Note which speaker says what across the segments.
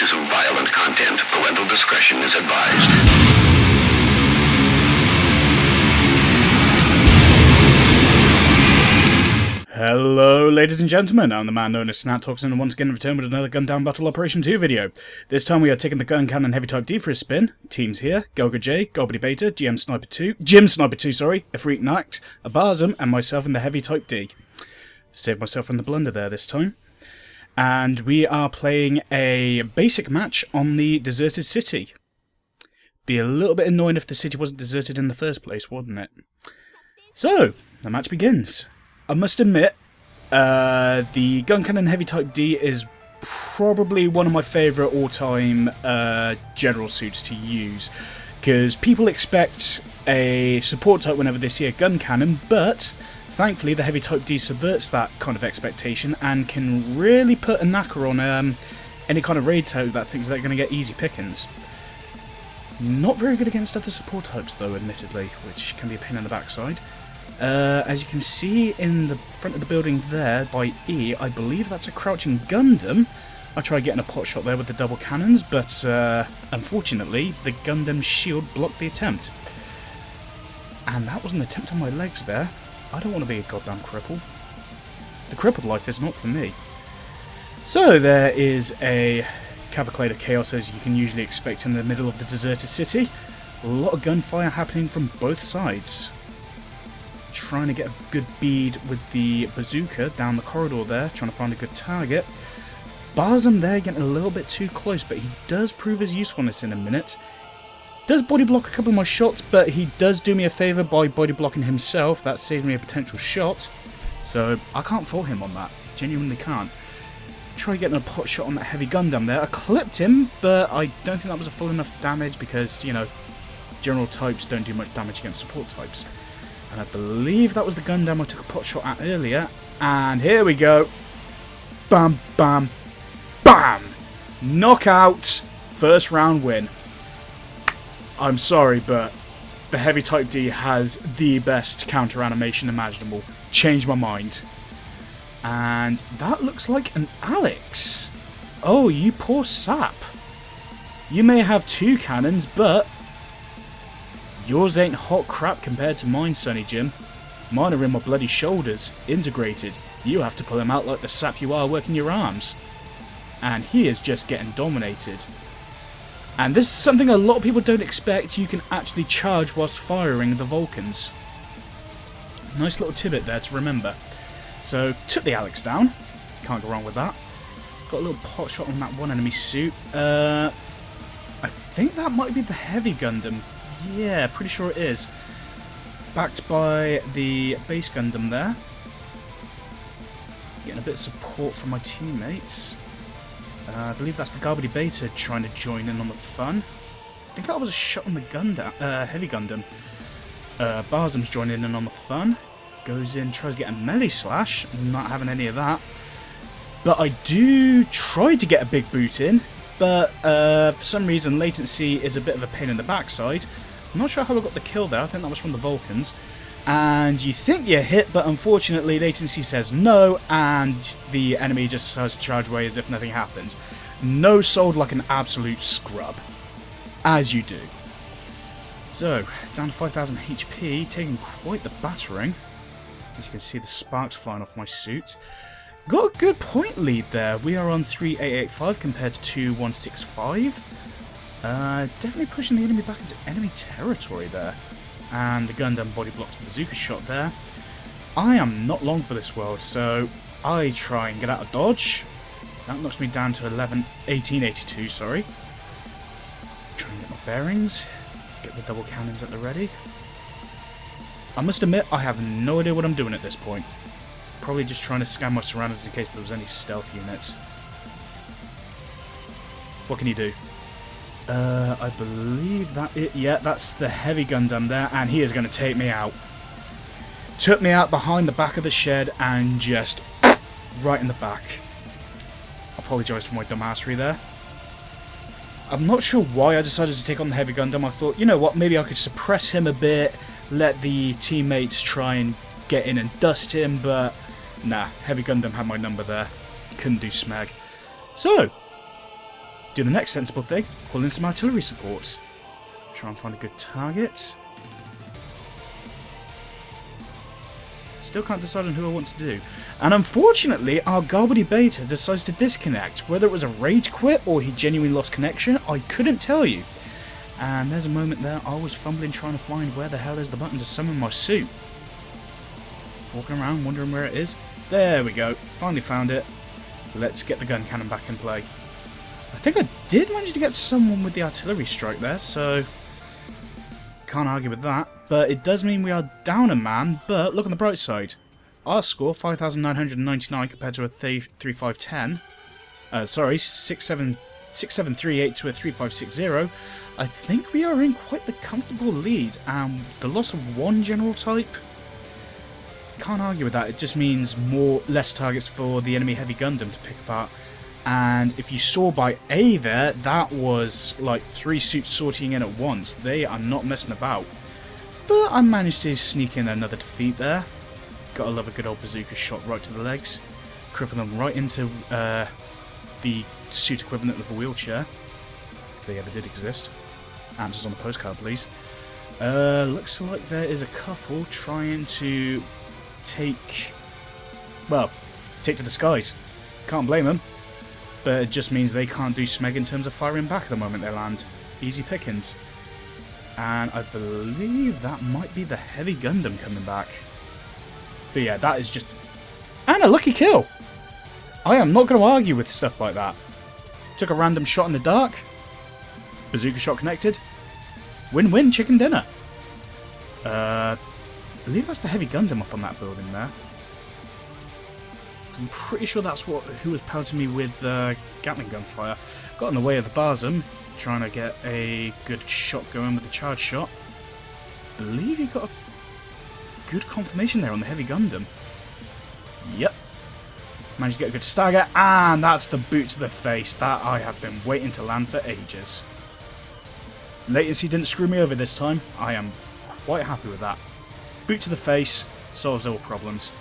Speaker 1: to some violent content. Parental discretion is advised.
Speaker 2: Hello ladies and gentlemen, I'm the man known as Snaptoxin and once again returned with another Gundam Battle Operation 2 video. This time we are taking the Guncannon Heavy Type D for a spin. Teams here, Golga J, Golbity Beta, Jim Sniper 2, Ifrit Nact, Abazam, and myself in the Heavy Type D. Saved myself from the blunder there this time. And we are playing a basic match on the deserted city. Be a little bit annoying if the city wasn't deserted in the first place, wouldn't it? So, the match begins. I must admit, the Guncannon Heavy Type D is probably one of my favourite all-time general suits to use, because people expect a support type whenever they see a Guncannon, but thankfully the Heavy Type D subverts that kind of expectation and can really put a knacker on any kind of raid type that thinks they're going to get easy pickings. Not very good against other support types though, admittedly, which can be a pain in the backside. As you can see in the front of the building there by E, I believe that's a crouching Gundam. I tried getting a pot shot there with the double cannons, but unfortunately the Gundam shield blocked the attempt. And that was an attempt on my legs there. I don't want to be a goddamn cripple. The crippled life is not for me. So there is a cavalcade of chaos as you can usually expect in the middle of the deserted city. A lot of gunfire happening from both sides. Trying to get a good bead with the bazooka down the corridor there, trying to find a good target. Barzum there getting a little bit too close, but he does prove his usefulness in a minute. Does body block a couple of my shots, but he does do me a favour by body blocking himself. That saved me a potential shot, so I can't fault him on that. Genuinely can't. Try getting a pot shot on that heavy Gundam there. I clipped him, but I don't think that was a full enough damage because, you know, general types don't do much damage against support types. And I believe that was the Gundam I took a pot shot at earlier. And here we go. Bam, bam, bam! Knockout! First round win. I'm sorry, but the Heavy Type D has the best counter animation imaginable. Changed my mind. And that looks like an Alex. Oh, you poor sap. You may have two cannons, but yours ain't hot crap compared to mine, Sonny Jim. Mine are in my bloody shoulders, integrated. You have to pull them out like the sap you are working your arms. And he is just getting dominated. And this is something a lot of people don't expect. You can actually charge whilst firing the Vulcans. Nice little tidbit there to remember. So, took the Alex down. Can't go wrong with that. Got a little pot shot on that one enemy suit. I think that might be the heavy Gundam. Yeah, pretty sure it is. Backed by the base Gundam there. Getting a bit of support from my teammates. I believe that's the Golbity Beta trying to join in on the fun. I think that was a shot on the Gundam, heavy Gundam. Barzum's joining in on the fun. Goes in, tries to get a melee slash. Not having any of that. But I do try to get a big boot in. But for some reason, latency is a bit of a pain in the backside. I'm not sure how I got the kill there. I think that was from the Vulcans. And you think you're hit, but unfortunately latency says no, and the enemy just decides to charge away as if nothing happened. No sold like an absolute scrub. As you do. So, down to 5,000 HP, taking quite the battering. As you can see, the sparks flying off my suit. Got a good point lead there. We are on 3,885 compared to 2,165. Definitely pushing the enemy back into enemy territory there. And the Gundam body blocks the bazooka shot there. I am not long for this world, so I try and get out of dodge. That knocks me down to 1882, sorry. Try and get my bearings. Get the double cannons at the ready. I must admit, I have no idea what I'm doing at this point. Probably just trying to scan my surroundings in case there was any stealth units. What can you do? I believe that yeah, that's the heavy Gundam there, and he is going to take me out. Took me out behind the back of the shed and just right in the back. Apologise for my dumbassery there. I'm not sure why I decided to take on the heavy Gundam. I thought, you know what, maybe I could suppress him a bit, let the teammates try and get in and dust him, but nah, heavy Gundam had my number there. Couldn't do smeg. So, do the next sensible thing, pull in some artillery support. Try and find a good target. Still can't decide on who I want to do. And unfortunately, our Garbody Beta decides to disconnect. Whether it was a rage quit or he genuinely lost connection, I couldn't tell you. And there's a moment there I was fumbling trying to find where the hell is the button to summon my suit. Walking around wondering where it is. There we go. Finally found it. Let's get the gun cannon back in play. I think I did manage to get someone with the artillery strike there, so can't argue with that. But it does mean we are down a man, but look on the bright side. Our score, 5,999 compared to a 3,510. Sorry, 6,738 to a 3,560. I think we are in quite the comfortable lead, and the loss of one general type, can't argue with that. It just means less targets for the enemy heavy Gundam to pick apart. And if you saw by A there, that was like 3 suits sorting in at once. They are not messing about. But I managed to sneak in another defeat there. Gotta love a good old bazooka shot right to the legs. Crippling them right into the suit equivalent of a wheelchair. If they ever did exist. Answers on the postcard, please. Looks like there is a couple trying to take to the skies. Can't blame them. But it just means they can't do smeg in terms of firing back at the moment they land. Easy pickings. And I believe that might be the heavy Gundam coming back. But yeah, that is just... And a lucky kill! I am not going to argue with stuff like that. Took a random shot in the dark. Bazooka shot connected. Win-win chicken dinner. I believe that's the heavy Gundam up on that building there. I'm pretty sure that's who was pelting me with Gatling gunfire. Got in the way of the Barzum, trying to get a good shot going with the charge shot. Believe he got a good confirmation there on the heavy Gundam. Yep. Managed to get a good stagger, and that's the boot to the face that I have been waiting to land for ages. Latency didn't screw me over this time. I am quite happy with that. Boot to the face solves all problems.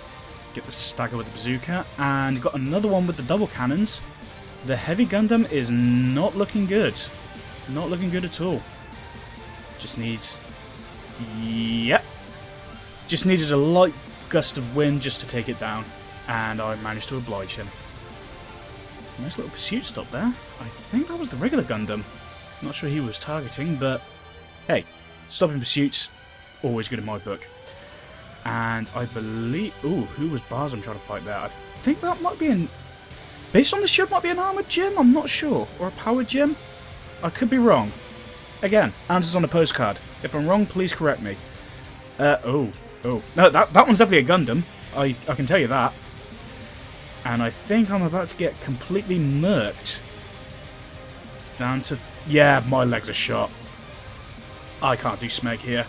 Speaker 2: Get the stagger with the bazooka, and got another one with the double cannons. The heavy Gundam is not looking good. Not looking good at all. Just needs... Yep. Just needed a light gust of wind just to take it down. And I managed to oblige him. Nice little pursuit stop there. I think that was the regular Gundam. Not sure he was targeting, but hey, stopping pursuits, always good in my book. And I believe... Ooh, who was Barzum trying to fight there? I think that might be an... Based on the ship, might be an armoured gym? I'm not sure. Or a powered gym? I could be wrong. Again, answers on a postcard. If I'm wrong, please correct me. Oh. No, that one's definitely a Gundam. I can tell you that. And I think I'm about to get completely murked. Down to... Yeah, my legs are shot. I can't do smeg here.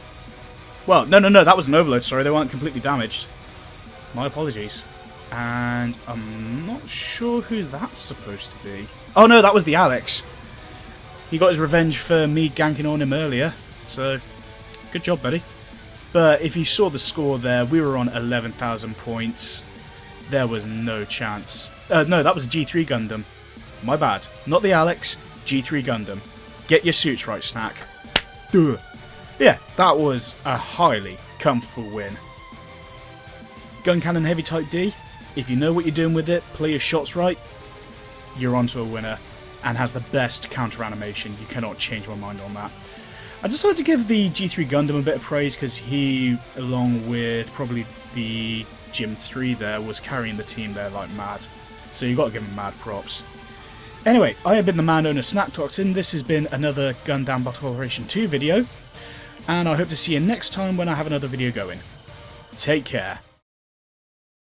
Speaker 2: Well, no, that was an overload, sorry, they weren't completely damaged. My apologies. And I'm not sure who that's supposed to be. Oh no, that was the Alex. He got his revenge for me ganking on him earlier, so good job, buddy. But if you saw the score there, we were on 11,000 points. There was no chance. No, that was a G3 Gundam. My bad. Not the Alex, G3 Gundam. Get your suits right, Snack. Duh. Yeah, that was a highly comfortable win. Guncannon Heavy Type D, if you know what you're doing with it, play your shots right, you're onto a winner, and has the best counter animation. You cannot change my mind on that. I decided to give the G3 Gundam a bit of praise because he, along with probably the Gym 3 there, was carrying the team there like mad. So you've got to give him mad props. Anyway, I have been the man known as Snack Toxin. This has been another Gundam Battle Operation 2 video. And I hope to see you next time when I have another video going. Take care.